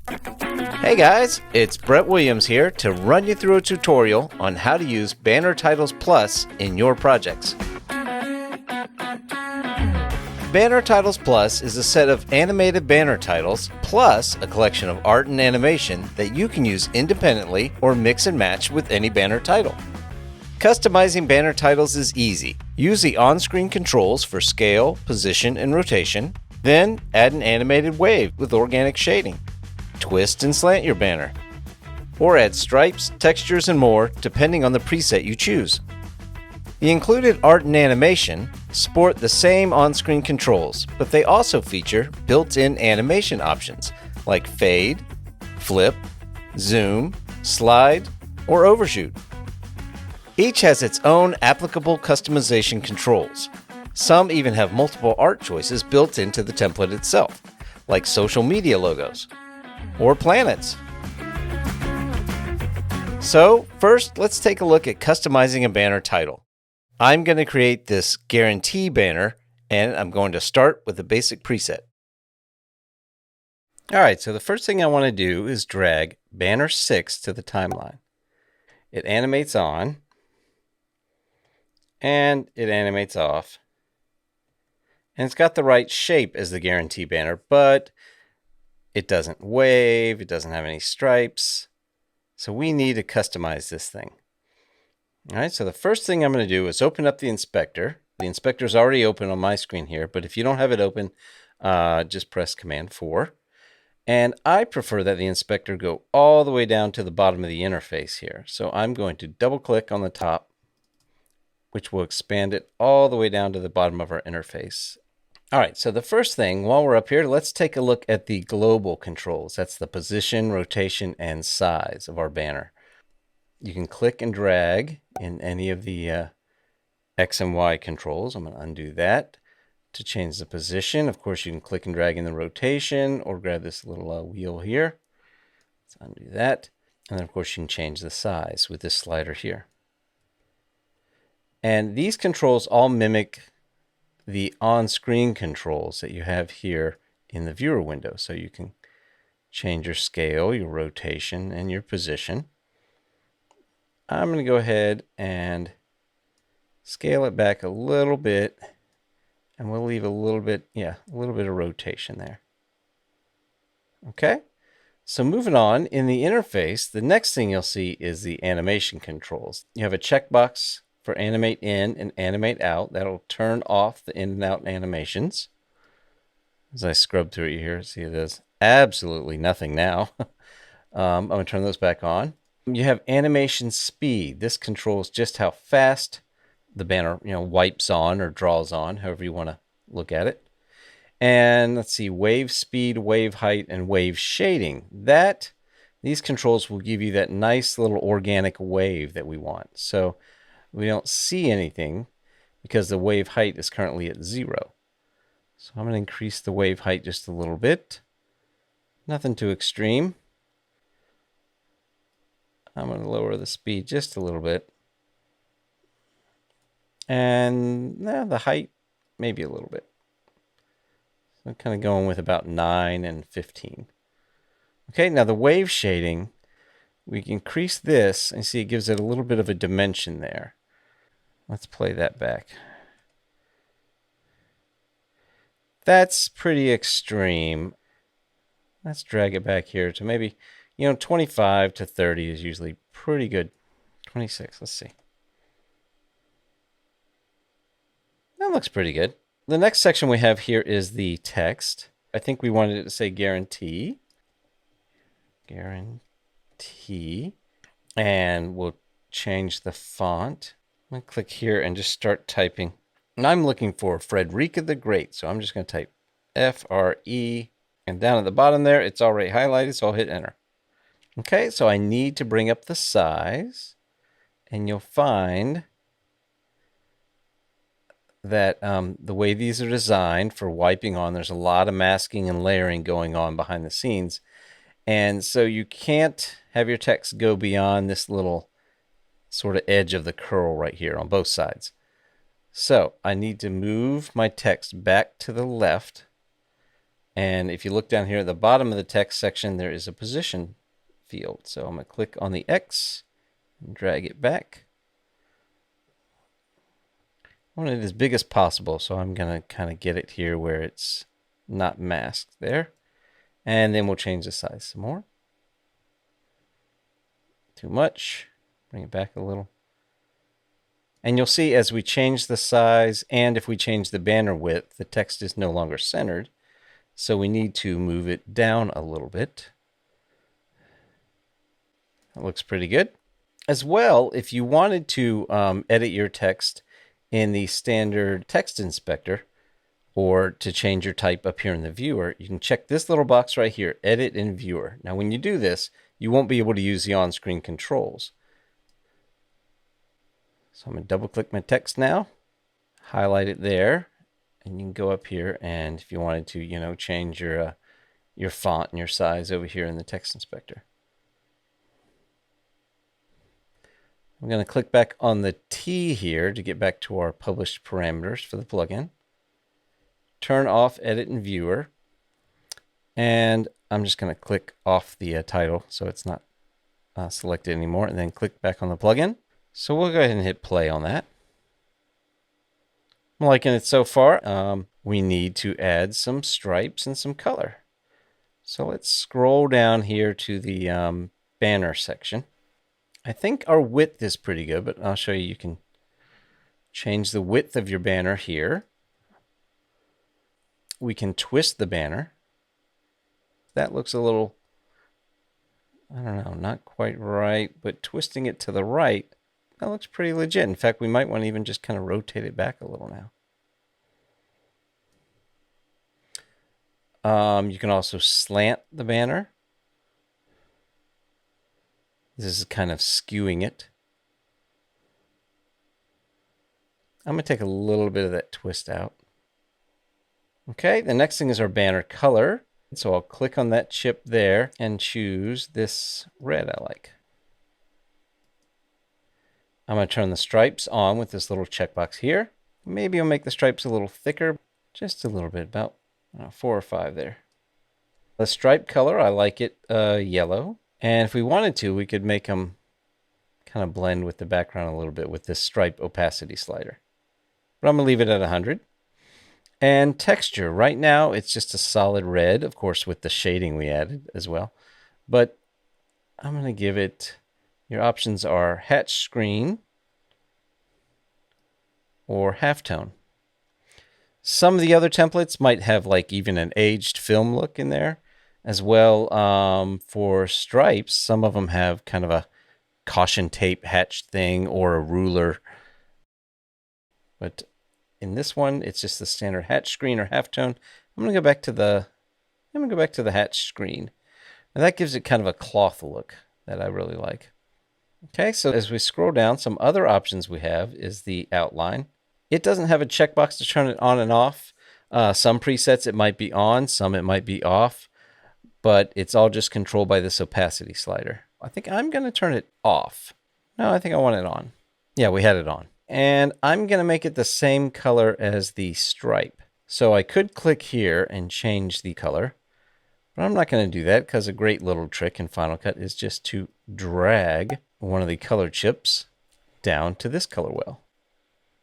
Hey guys, it's Brett Williams here to run you through a tutorial on how to use Banner Titles Plus in your projects. Banner Titles Plus is a set of animated banner titles plus a collection of art and animation that you can use independently or mix and match with any banner title. Customizing banner titles is easy. Use the on-screen controls for scale, position, and rotation, then add an animated wave with organic shading. Twist and slant your banner, or add stripes, textures, and more depending on the preset you choose. The included art and animation sport the same on-screen controls, but they also feature built-in animation options like fade, flip, zoom, slide, or overshoot. Each has its own applicable customization controls. Some even have multiple art choices built into the template itself, like social media logos or planets. So first, let's take a look at customizing a banner title. I'm going to create this guarantee banner, and I'm going to start with the basic preset. Alright, so the first thing I want to do is drag banner 6 to the timeline. It animates on, and it animates off. And it's got the right shape as the guarantee banner, but it doesn't wave, it doesn't have any stripes. So we need to customize this thing. All right, so the first thing I'm going to do is open up the inspector. The inspector is already open on my screen here, but if you don't have it open, just press Command 4. And I prefer that the inspector go all the way down to the bottom of the interface here. So I'm going to double click on the top, which will expand it all the way down to the bottom of our interface. All right, so the first thing, while we're up here, let's take a look at the global controls. That's the position, rotation, and size of our banner. You can click and drag in any of the X and Y controls. I'm going to undo that to change the position. Of course, you can click and drag in the rotation or grab this little wheel here. Let's undo that. And then, of course, you can change the size with this slider here. And these controls all mimic the on-screen controls that you have here in the viewer window. So you can change your scale, your rotation, and your position. I'm going to go ahead and scale it back a little bit, and we'll leave a little bit of rotation there. Okay, so moving on, in the interface, the next thing you'll see is the animation controls. You have a checkbox for animate in and animate out. That'll turn off the in and out animations. As I scrub through it here, see it does absolutely nothing now. I'm going to turn those back on. You have animation speed. This controls just how fast the banner, wipes on or draws on, however you want to look at it. And let's see, wave speed, wave height, and wave shading. These controls will give you that nice little organic wave that we want. So we don't see anything because the wave height is currently at 0. So I'm going to increase the wave height just a little bit. Nothing too extreme. I'm going to lower the speed just a little bit. And the height, maybe a little bit. So I'm kind of going with about 9 and 15. Okay, now the wave shading, we can increase this and see it gives it a little bit of a dimension there. Let's play that back. That's pretty extreme. Let's drag it back here to maybe, 25 to 30 is usually pretty good. 26, let's see. That looks pretty good. The next section we have here is the text. I think we wanted it to say guarantee. Guarantee. And we'll change the font. I'm going to click here and just start typing. And I'm looking for Frederica the Great. So I'm just going to type F-R-E. And down at the bottom there, it's already highlighted, so I'll hit enter. Okay, so I need to bring up the size. And you'll find that the way these are designed for wiping on, there's a lot of masking and layering going on behind the scenes. And so you can't have your text go beyond this little sort of edge of the curl right here on both sides. So I need to move my text back to the left And if you look down here at the bottom of the text section, there is a position field. So I'm going to click on the X and drag it back. I want it as big as possible, so I'm going to kind of get it here where it's not masked there. And then we'll change the size some more. Too much. Bring it back a little. And you'll see as we change the size and if we change the banner width, the text is no longer centered. So we need to move it down a little bit. That looks pretty good. As well, if you wanted to edit your text in the standard text inspector or to change your type up here in the viewer, you can check this little box right here, Edit in Viewer. Now, when you do this, you won't be able to use the on-screen controls. So I'm going to double click my text now, highlight it there, and you can go up here and if you wanted to, change your font and your size over here in the text inspector. I'm going to click back on the T here to get back to our published parameters for the plugin. Turn off Edit in Viewer. And I'm just going to click off the title so it's not selected anymore, and then click back on the plugin. So we'll go ahead and hit play on that. I'm liking it so far. We need to add some stripes and some color. So let's scroll down here to the banner section. I think our width is pretty good, but I'll show you. You can change the width of your banner here. We can twist the banner. That looks a little, I don't know, not quite right, but twisting it to the right, that looks pretty legit. In fact, we might want to even just kind of rotate it back a little now. You can also slant the banner. This is kind of skewing it. I'm going to take a little bit of that twist out. Okay, the next thing is our banner color. So I'll click on that chip there and choose this red I like. I'm going to turn the stripes on with this little checkbox here. Maybe I'll make the stripes a little thicker, just a little bit, about 4 or 5 there. The stripe color, I like it yellow. And if we wanted to, we could make them kind of blend with the background a little bit with this stripe opacity slider. But I'm going to leave it at 100. And texture, right now it's just a solid red, of course with the shading we added as well. But I'm going to give it, your options are hatch screen or halftone. Some of the other templates might have like even an aged film look in there as well. For stripes, some of them have kind of a caution tape hatched thing or a ruler. But in this one, it's just the standard hatch screen or halftone. I'm going to go back to the hatch screen. And that gives it kind of a cloth look that I really like. Okay, so as we scroll down, some other options we have is the outline. It doesn't have a checkbox to turn it on and off. Some presets it might be on, some it might be off, but it's all just controlled by this opacity slider. I think I'm going to turn it off. No, I think I want it on. Yeah, we had it on. And I'm going to make it the same color as the stripe. So I could click here and change the color, but I'm not going to do that because a great little trick in Final Cut is just to drag one of the color chips down to this color wheel.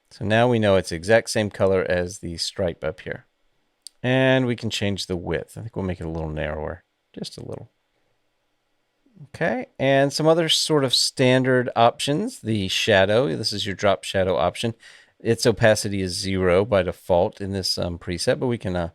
So now we know it's the exact same color as the stripe up here. And we can change the width. I think we'll make it a little narrower, just a little. Okay, and some other sort of standard options. The shadow, this is your drop shadow option. Its opacity is 0 by default in this preset, but we can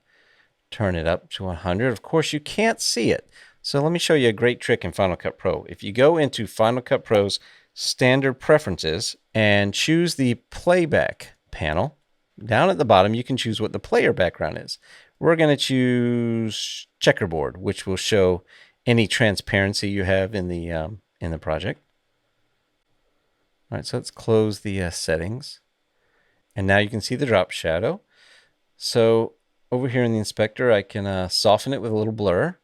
turn it up to 100. Of course, you can't see it. So let me show you a great trick in Final Cut Pro. If you go into Final Cut Pro's standard preferences and choose the playback panel, down at the bottom, you can choose what the player background is. We're going to choose checkerboard, which will show any transparency you have in the project. All right, so let's close the settings. And now you can see the drop shadow. So over here in the inspector, I can soften it with a little blur.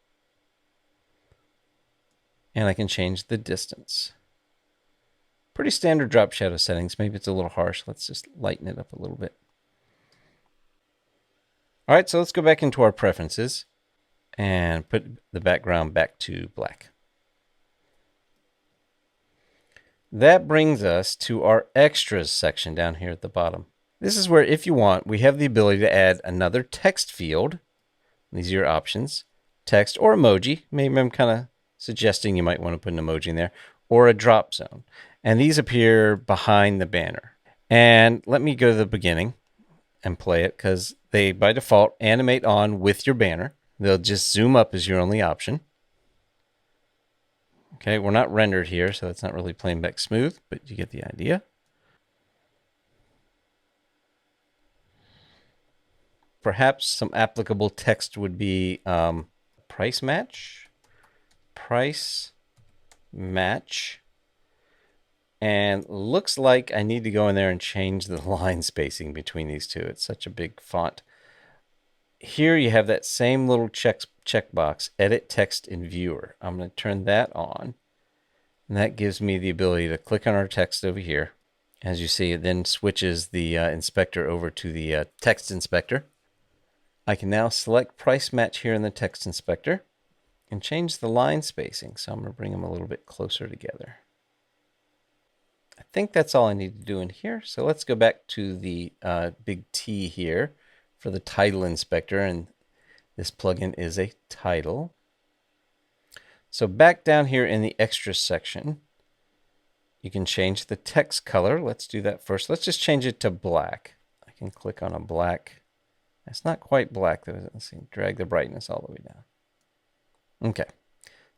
And I can change the distance. Pretty standard drop shadow settings. Maybe it's a little harsh. Let's just lighten it up a little bit. All right, so let's go back into our preferences. and put the background back to black. That brings us to our extras section down here at the bottom. This is where, if you want, we have the ability to add another text field. These are your options. Text or emoji. Maybe I'm kind of suggesting you might want to put an emoji in there. Or a drop zone. And these appear behind the banner. And let me go to the beginning and play it, because they, by default, animate on with your banner. They'll just zoom up as your only option. Okay, we're not rendered here, so it's not really playing back smooth, but you get the idea. Perhaps some applicable text would be price match. Price match. And looks like I need to go in there and change the line spacing between these two. It's such a big font. Here you have that same little checkbox, edit text in viewer. I'm going to turn that on. And that gives me the ability to click on our text over here. As you see, it then switches the inspector over to the text inspector. I can now select price match here in the text inspector and change the line spacing. So I'm going to bring them a little bit closer together. I think that's all I need to do in here. So let's go back to the big T here for the title inspector. And this plugin is a title. So back down here in the extras section, you can change the text color. Let's do that first. Let's just change it to black. I can click on a black. It's not quite black though. Let's see, drag the brightness all the way down. Okay.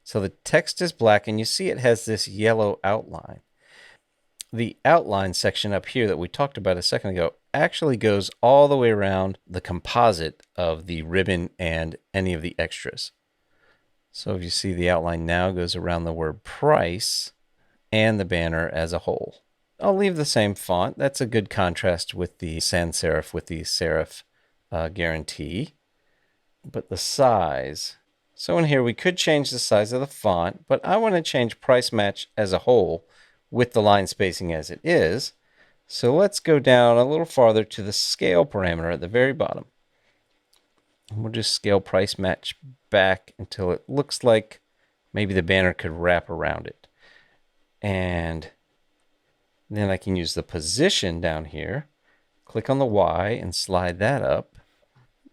So the text is black and you see it has this yellow outline. The outline section up here that we talked about a second ago actually goes all the way around the composite of the ribbon and any of the extras. So if you see, the outline now goes around the word price and the banner as a whole. I'll leave the same font. That's a good contrast with the sans serif with the serif guarantee. But the size. So in here we could change the size of the font, but I want to change price match as a whole with the line spacing as it is. So let's go down a little farther to the scale parameter at the very bottom. And we'll just scale price match back until it looks like maybe the banner could wrap around it. And then I can use the position down here, click on the Y and slide that up.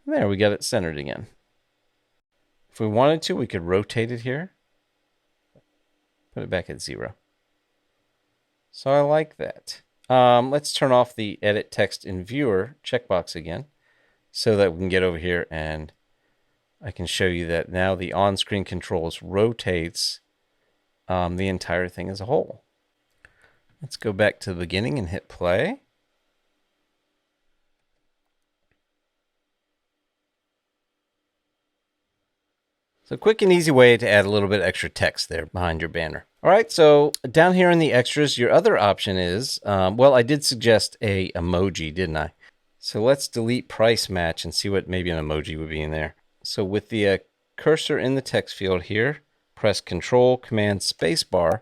There, we got it centered again. If we wanted to, we could rotate it here, put it back at 0. So I like that. Let's turn off the edit text in viewer checkbox again so that we can get over here and I can show you that now the on-screen controls rotates the entire thing as a whole. Let's go back to the beginning and hit play. So quick and easy way to add a little bit extra text there behind your banner. All right, so down here in the extras, your other option is, well, I did suggest a emoji, didn't I? So let's delete price match and see what maybe an emoji would be in there. So with the cursor in the text field here, press Control, Command, Spacebar.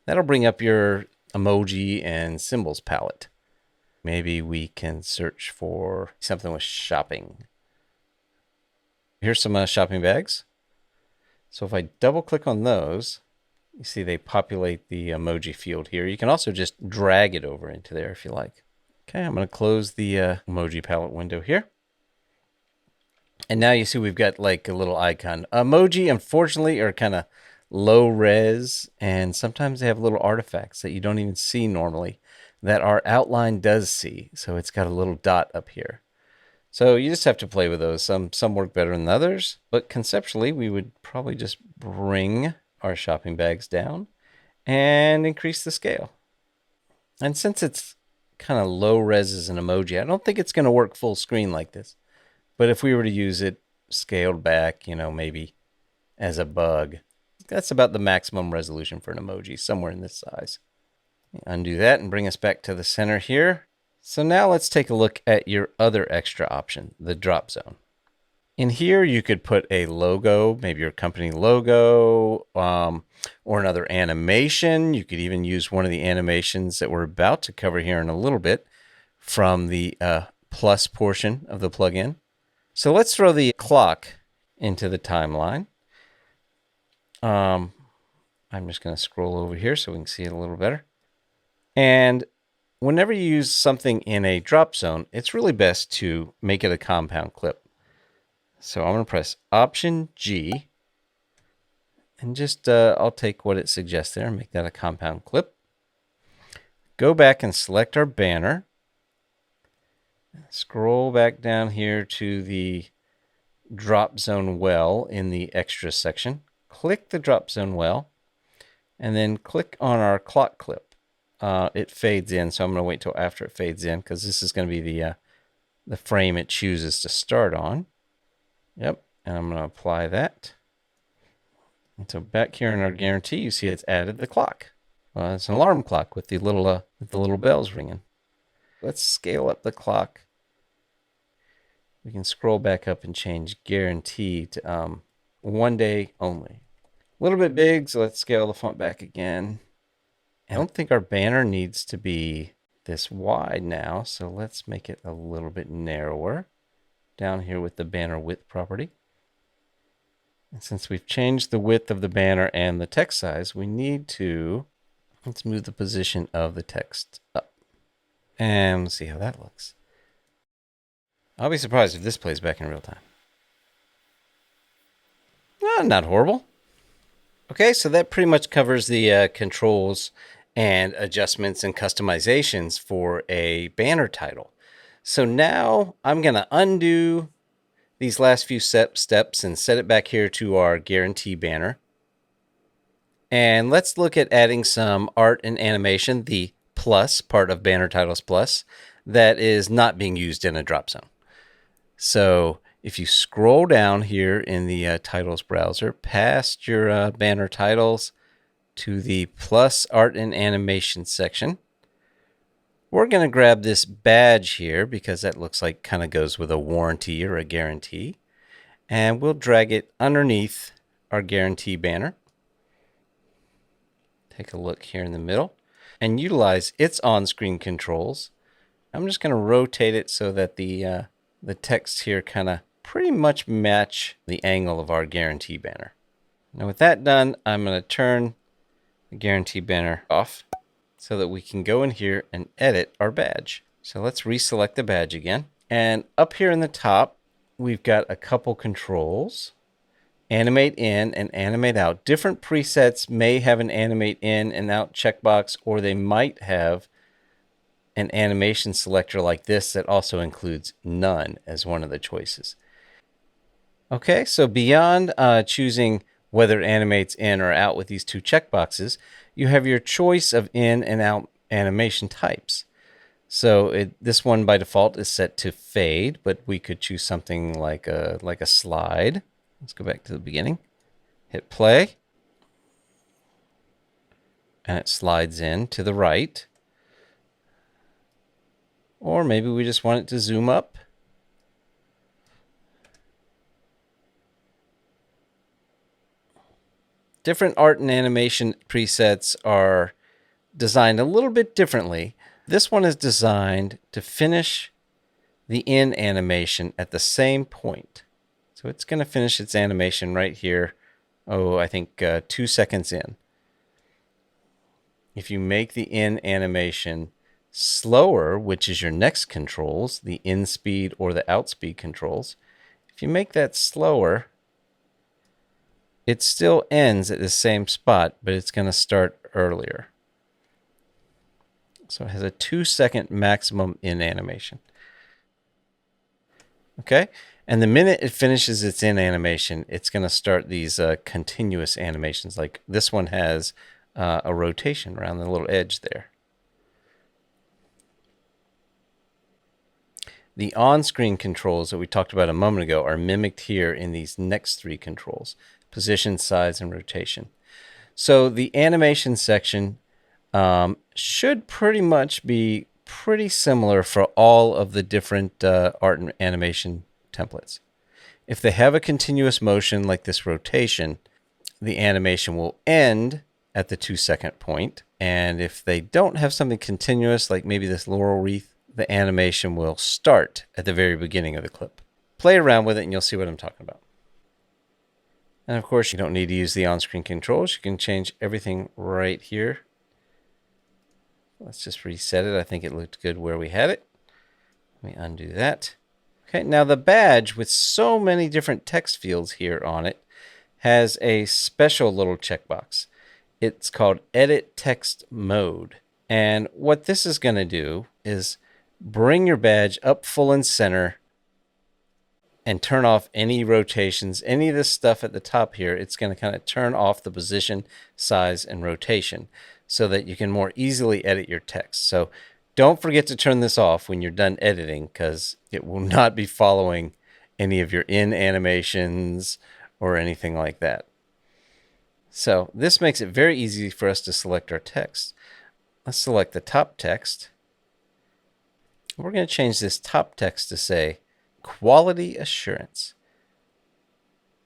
That'll bring up your emoji and symbols palette. Maybe we can search for something with shopping. Here's some shopping bags. So if I double click on those, you see they populate the emoji field here. You can also just drag it over into there if you like. Okay, I'm going to close the emoji palette window here. And now you see we've got like a little icon. Emoji, unfortunately, are kind of low res, and sometimes they have little artifacts that you don't even see normally that our outline does see. So it's got a little dot up here. So you just have to play with those. Some work better than others, but conceptually we would probably just bring our shopping bags down and increase the scale. And since it's kind of low res as an emoji, I don't think it's going to work full screen like this. But if we were to use it scaled back, you know, maybe as a bug, that's about the maximum resolution for an emoji, somewhere in this size. Undo that and bring us back to the center here. So now let's take a look at your other extra option, the drop zone. In here, you could put a logo, maybe your company logo, or another animation. You could even use one of the animations that we're about to cover here in a little bit from the plus portion of the plugin. So let's throw the clock into the timeline. I'm just going to scroll over here so we can see it a little better. And whenever you use something in a drop zone, it's really best to make it a compound clip. So I'm going to press Option G, and just I'll take what it suggests there and make that a compound clip. Go back and select our banner. Scroll back down here to the drop zone well in the extras section. Click the drop zone well, and then click on our clock clip. It fades in, so I'm going to wait till after it fades in because this is going to be the frame it chooses to start on. Yep, and I'm going to apply that. And so back here in our guarantee, you see it's added the clock. It's an alarm clock with the little bells ringing. Let's scale up the clock. We can scroll back up and change guarantee to 1 day only. A little bit big, so let's scale the font back again. I don't think our banner needs to be this wide now, so let's make it a little bit narrower down here with the banner width property. And since we've changed the width of the banner and the text size, we need to, let's move the position of the text up. And let's see how that looks. I'll be surprised if this plays back in real time. Not horrible. Okay, so that pretty much covers the controls and adjustments and customizations for a banner title. So now I'm going to undo these last few steps and set it back here to our guarantee banner. And let's look at adding some art and animation, the plus part of Banner Titles Plus, that is not being used in a drop zone. So if you scroll down here in the titles browser, past your banner titles to the plus art and animation section, we're going to grab this badge here because that looks like kind of goes with a warranty or a guarantee. And we'll drag it underneath our guarantee banner. Take a look here in the middle and utilize its on-screen controls. I'm just going to rotate it so that the text here kind of pretty much match the angle of our guarantee banner. Now with that done, I'm going to turn the guarantee banner off so that we can go in here and edit our badge. So let's reselect the badge again. And up here in the top, we've got a couple controls. Animate in and animate out. Different presets may have an animate in and out checkbox, or they might have an animation selector like this that also includes none as one of the choices. Okay, so beyond choosing whether it animates in or out with these two checkboxes, you have your choice of in and out animation types. So this one by default is set to fade, but we could choose something like a slide. Let's go back to the beginning. Hit play. And it slides in to the right. Or maybe we just want it to zoom up. Different art and animation presets are designed a little bit differently. This one is designed to finish the in animation at the same point. So it's going to finish its animation right here. I think 2 seconds in. If you make the in animation slower, which is your next controls, the in speed or the out speed controls, if you make that slower, it still ends at the same spot, but it's going to start earlier. So it has a 2-second maximum in animation. Okay, and the minute it finishes its in animation, it's going to start these continuous animations. Like this one has a rotation around the little edge there. The on-screen controls that we talked about a moment ago are mimicked here in these next 3 controls: position, size, and rotation. So the animation section should pretty much be pretty similar for all of the different art and animation templates. If they have a continuous motion like this rotation, the animation will end at the 2-second point. And if they don't have something continuous, like maybe this laurel wreath, the animation will start at the very beginning of the clip. Play around with it and you'll see what I'm talking about. And of course, you don't need to use the on-screen controls. You can change everything right here. Let's just reset it. I think it looked good where we had it. Let me undo that. Okay, now the badge with so many different text fields here on it has a special little checkbox. It's called Edit Text Mode. And what this is going to do is bring your badge up full and center and turn off any rotations, any of this stuff at the top here. It's going to kind of turn off the position, size, and rotation so that you can more easily edit your text. So don't forget to turn this off when you're done editing, because it will not be following any of your in animations or anything like that. So this makes it very easy for us to select our text. Let's select the top text. We're going to change this top text to say quality assurance.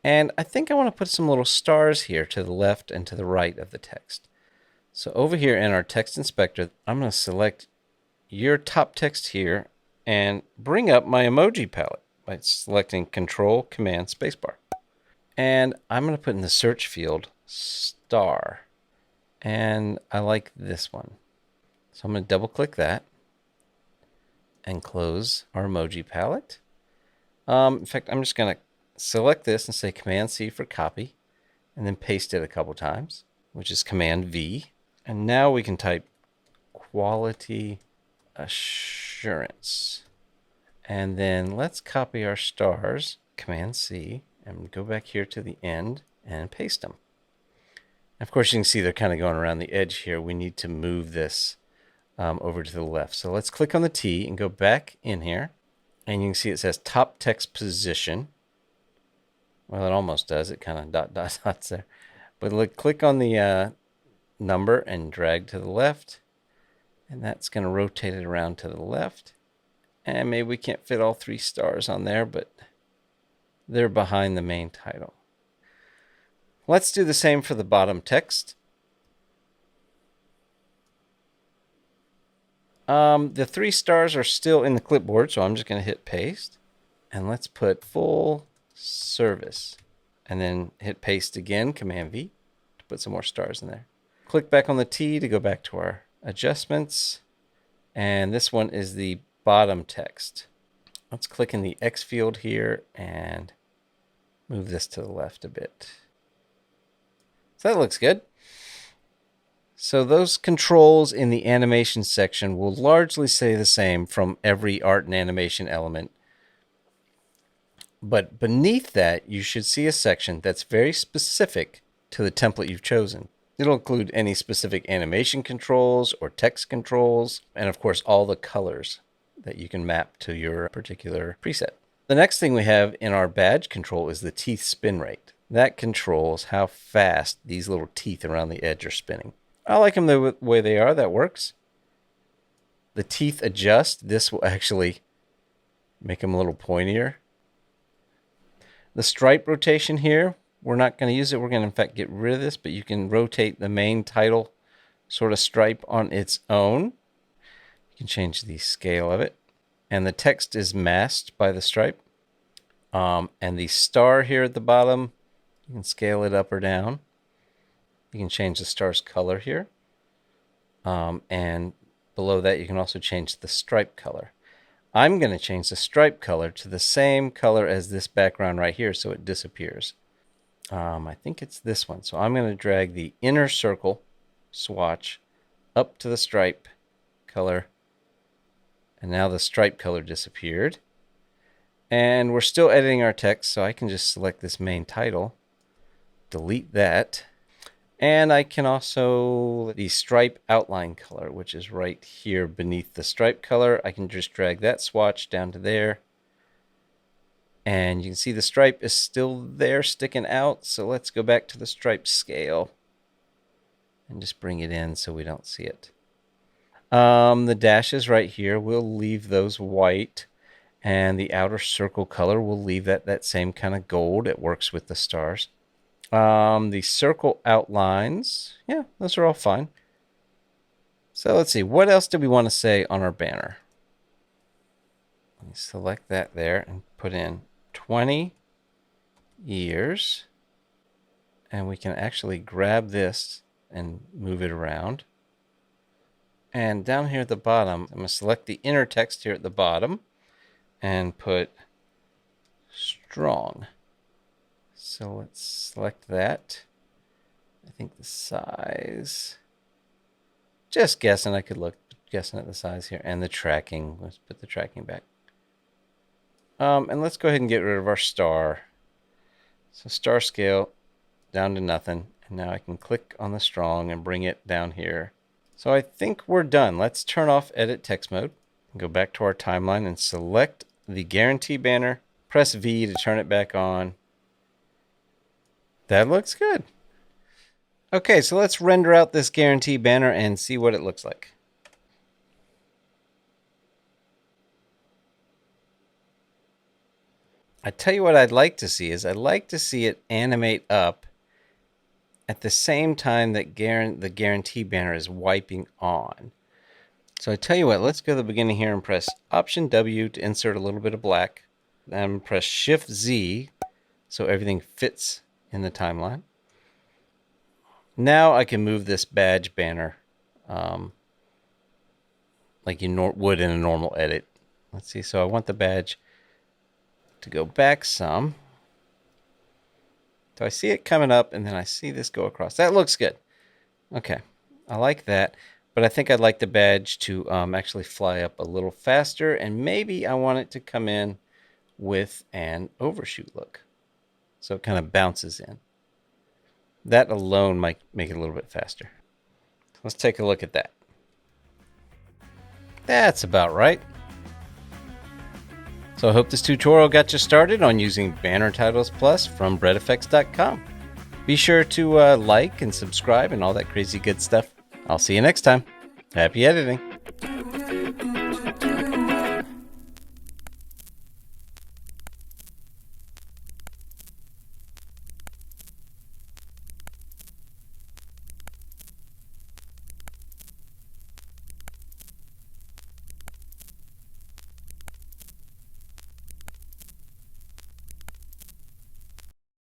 And I think I want to put some little stars here to the left and to the right of the text. So over here in our text inspector, I'm going to select your top text here and bring up my emoji palette by selecting Control, Command, Spacebar. And I'm going to put in the search field star. And I like this one. So I'm going to double click that and close our emoji palette. In fact, I'm just going to select this and say Command C for copy, and then paste it a couple times, which is Command V. And now we can type quality assurance. And then let's copy our stars, Command C, and go back here to the end and paste them. Of course, you can see they're kind of going around the edge here. We need to move this over to the left. So let's click on the T and go back in here. And you can see it says top text position. Well, it almost does. It kind of dots there. But look, click on the number and drag to the left. And that's going to rotate it around to the left. And maybe we can't fit all 3 stars on there, but they're behind the main title. Let's do the same for the bottom text. The 3 stars are still in the clipboard, so I'm just going to hit paste. And let's put full service. And then hit paste again, Command V, to put some more stars in there. Click back on the T to go back to our adjustments. And this one is the bottom text. Let's click in the X field here and move this to the left a bit. So that looks good. So those controls in the animation section will largely stay the same from every art and animation element. But beneath that, you should see a section that's very specific to the template you've chosen. It'll include any specific animation controls or text controls, and of course all the colors that you can map to your particular preset. The next thing we have in our badge control is the teeth spin rate. That controls how fast these little teeth around the edge are spinning. I like them the way they are. That works. The teeth adjust. This will actually make them a little pointier. The stripe rotation here, we're not going to use it. We're going to, in fact, get rid of this, but you can rotate the main title sort of stripe on its own. You can change the scale of it. And the text is masked by the stripe. And the star here at the bottom, you can scale it up or down. You can change the star's color here. And below that, you can also change the stripe color. I'm going to change the stripe color to the same color as this background right here so it disappears. I think it's this one. So I'm going to drag the inner circle swatch up to the stripe color. And now the stripe color disappeared. And we're still editing our text, so I can just select this main title, delete that. And I can also, the stripe outline color, which is right here beneath the stripe color, I can just drag that swatch down to there. And you can see the stripe is still there sticking out. So let's go back to the stripe scale and just bring it in so we don't see it. The dashes right here, we'll leave those white. And the outer circle color, we'll leave that same kind of gold. It works with the stars. The circle outlines, yeah, those are all fine. So let's see, what else do we want to say on our banner? Let me select that there and put in 20 years And we can actually grab this and move it around. And down here at the bottom, I'm going to select the inner text here at the bottom and put strong. So let's select that. I think the size, just guessing, I could look guessing at the size here, and the tracking. Let's put the tracking back. And let's go ahead and get rid of our star. So star scale down to nothing. And now I can click on the strong and bring it down here. So I think we're done. Let's turn off edit text mode. Go back to our timeline and select the guarantee banner. Press V to turn it back on. That looks good. Okay, so let's render out this guarantee banner and see what it looks like. I tell you what I'd like to see is I'd like to see it animate up at the same time that the guarantee banner is wiping on. So I tell you what, let's go to the beginning here and press Option W to insert a little bit of black. Then press Shift Z so everything fits in the timeline. Now I can move this badge banner like you would in a normal edit. Let's see, so I want the badge to go back some. So I see it coming up, and then I see this go across. That looks good. Okay, I like that. But I think I'd like the badge to actually fly up a little faster, and maybe I want it to come in with an overshoot look. So it kind of bounces in. That alone might make it a little bit faster. Let's take a look at that. That's about right. So I hope this tutorial got you started on using Banner Titles Plus from BretFX.com. Be sure to like and subscribe and all that crazy good stuff. I'll see you next time. Happy editing.